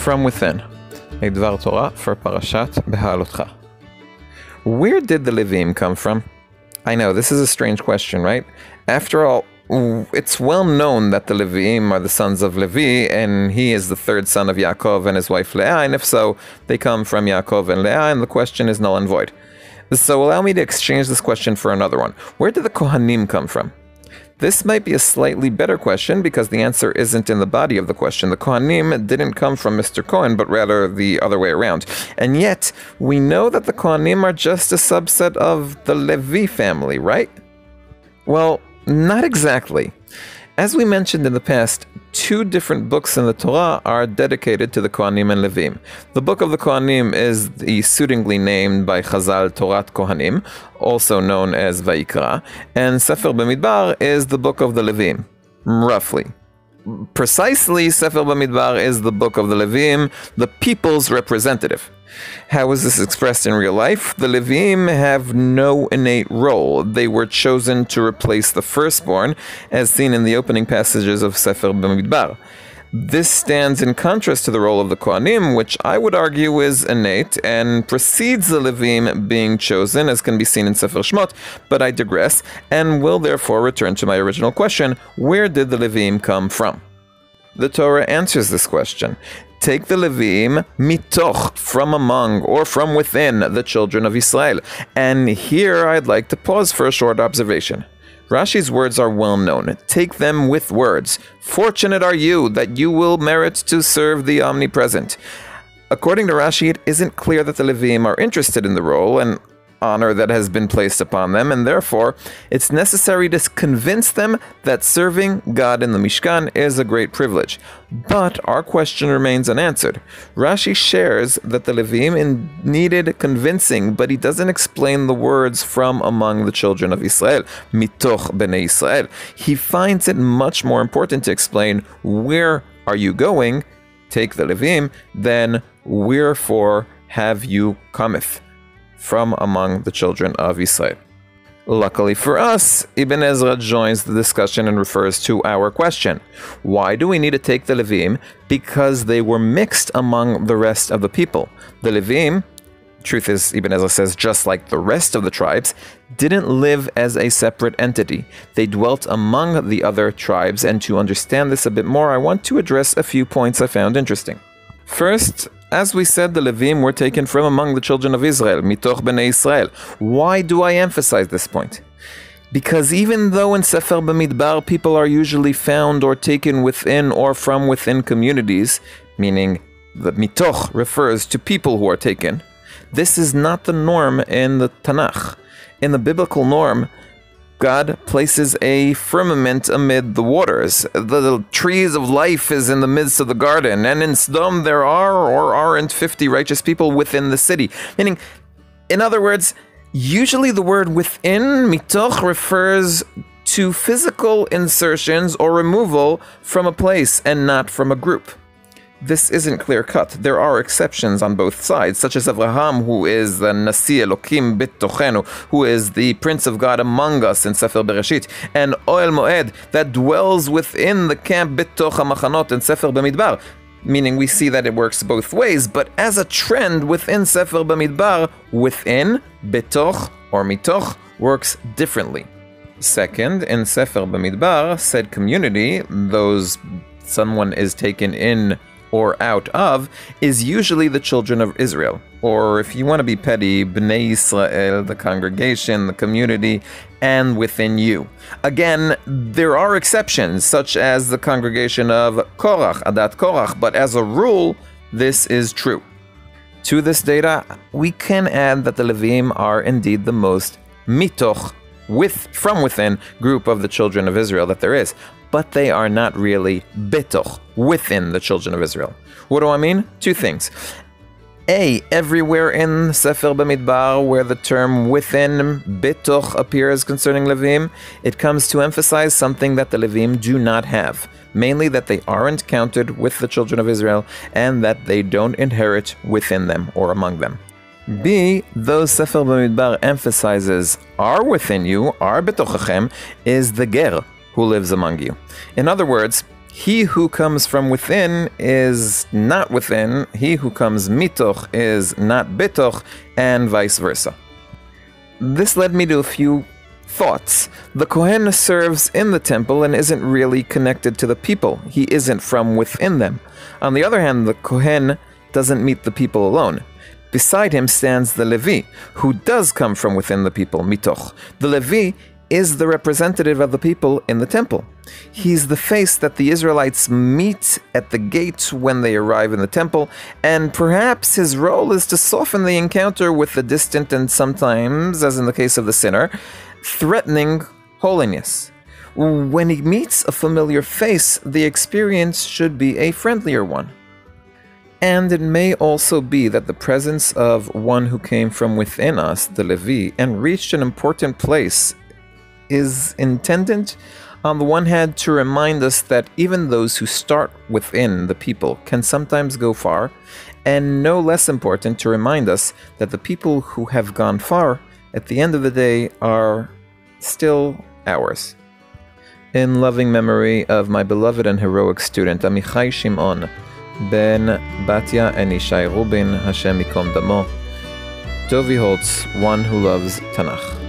from within. A Dvar Torah for Parashat Behaalotcha. Where did the Leviim come from? I know, this is a strange question, right? After all, it's well known that the Leviim are the sons of Levi, and he is the third son of Yaakov and his wife Leah, and if so, they come from Yaakov and Leah, and the question is null and void. So allow me to exchange this question for another one. Where did the Cohanim come from? This might be a slightly better question because the answer isn't in the body of the question. The Kohanim didn't come from Mr. Cohen, but rather the other way around. And yet, we know that the Kohanim are just a subset of the Levi family, right? Well, not exactly. As we mentioned in the past, 2 different books in the Torah are dedicated to the Cohanim and Leviim. The book of the Kohanim is the suitingly named by Chazal Torat Kohanim, also known as Vayikra, and Sefer Bemidbar is the book of the Leviim, roughly. Precisely, Sefer Bemidbar is the book of the Leviim, the people's representative. How is this expressed in real life? The Leviim have no innate role. They were chosen to replace the firstborn, as seen in the opening passages of Sefer Bemidbar. This stands in contrast to the role of the Kohanim, which I would argue is innate and precedes the Leviim being chosen, as can be seen in Sefer Shemot, but I digress, and will therefore return to my original question: where did the Leviim come from? The Torah answers this question. Take the Leviim mitoch, from among or from within the children of Israel. And here I'd like to pause for a short observation. Rashi's words are well known. Take them with words. Fortunate are you that you will merit to serve the Omnipresent. According to Rashi, it isn't clear that the Leviim are interested in the role and honor that has been placed upon them, and therefore it's necessary to convince them that serving God in the Mishkan is a great privilege. But our question remains unanswered. Rashi shares that the Leviim needed convincing, but he doesn't explain the words from among the children of Israel, mitoch bnei Israel. He finds it much more important to explain where are you going, take the Leviim, than wherefore have you cometh, from among the children of Israel. Luckily for us, Ibn Ezra joins the discussion and refers to our question. Why do we need to take the Leviim? Because they were mixed among the rest of the people. The Leviim, truth is, Ibn Ezra says, just like the rest of the tribes, didn't live as a separate entity. They dwelt among the other tribes, and to understand this a bit more, I want to address a few points I found interesting. First, as we said, the Leviim were taken from among the children of Israel, mitoch bnei Israel. Why do I emphasize this point? Because even though in Sefer Bemidbar people are usually found or taken within or from within communities, meaning the mitoch refers to people who are taken, this is not the norm in the Tanakh. In the biblical norm, God places a firmament amid the waters. The trees of life is in the midst of the garden, and in Sodom there are or aren't 50 righteous people within the city. Meaning, in other words, usually the word within, mitoch, refers to physical insertions or removal from a place and not from a group. This isn't clear-cut. There are exceptions on both sides, such as Abraham, who is the Nasi Elokim Bitochenu, who is the Prince of God among us in Sefer Bereshit, and Oel Moed, that dwells within the camp Bitoch HaMachanot in Sefer Bemidbar, meaning we see that it works both ways, but as a trend within Sefer Bemidbar, within, Bitoch, or Mitoch, works differently. Second, in Sefer Bemidbar, said community, those someone is taken in or out of, is usually the children of Israel. Or if you want to be petty, Bnei Israel, the congregation, the community, and within you. Again, there are exceptions, such as the congregation of Korach, Adat Korach, but as a rule, this is true. To this data, we can add that the Leviim are indeed the most mitoch, from within, group of the children of Israel that there is. But they are not really betoch, within the children of Israel. What do I mean? 2 things. A, everywhere in Sefer Bemidbar where the term within, betoch, appears concerning Leviim, it comes to emphasize something that the Leviim do not have. Mainly that they aren't counted with the children of Israel, and that they don't inherit within them or among them. B, though Sefer Bemidbar emphasizes are within you, are betochachem, is the ger, who lives among you. In other words, He who comes from within is not within, he who comes mitoch is not bitoch, and vice versa. This led me to a few thoughts. The Kohen serves in the temple and isn't really connected to the people. He isn't from within them. On the other hand, the Kohen doesn't meet the people alone. Beside him stands the Levi, who does come from within the people, mitoch. The Levi is the representative of the people in the temple. He's the face that the Israelites meet at the gate when they arrive in the temple, and perhaps his role is to soften the encounter with the distant and sometimes, as in the case of the sinner, threatening holiness. When he meets a familiar face, the experience should be a friendlier one. And it may also be that the presence of one who came from within us, the Levi, and reached an important place is intended, on the one hand, to remind us that even those who start within the people can sometimes go far, and no less important, to remind us that the people who have gone far, at the end of the day, are still ours. In loving memory of my beloved and heroic student, Amichai Shimon, Ben Batya and Ishai Rubin, Hashem Yikom Damo, Dovi Holtz, one who loves Tanakh.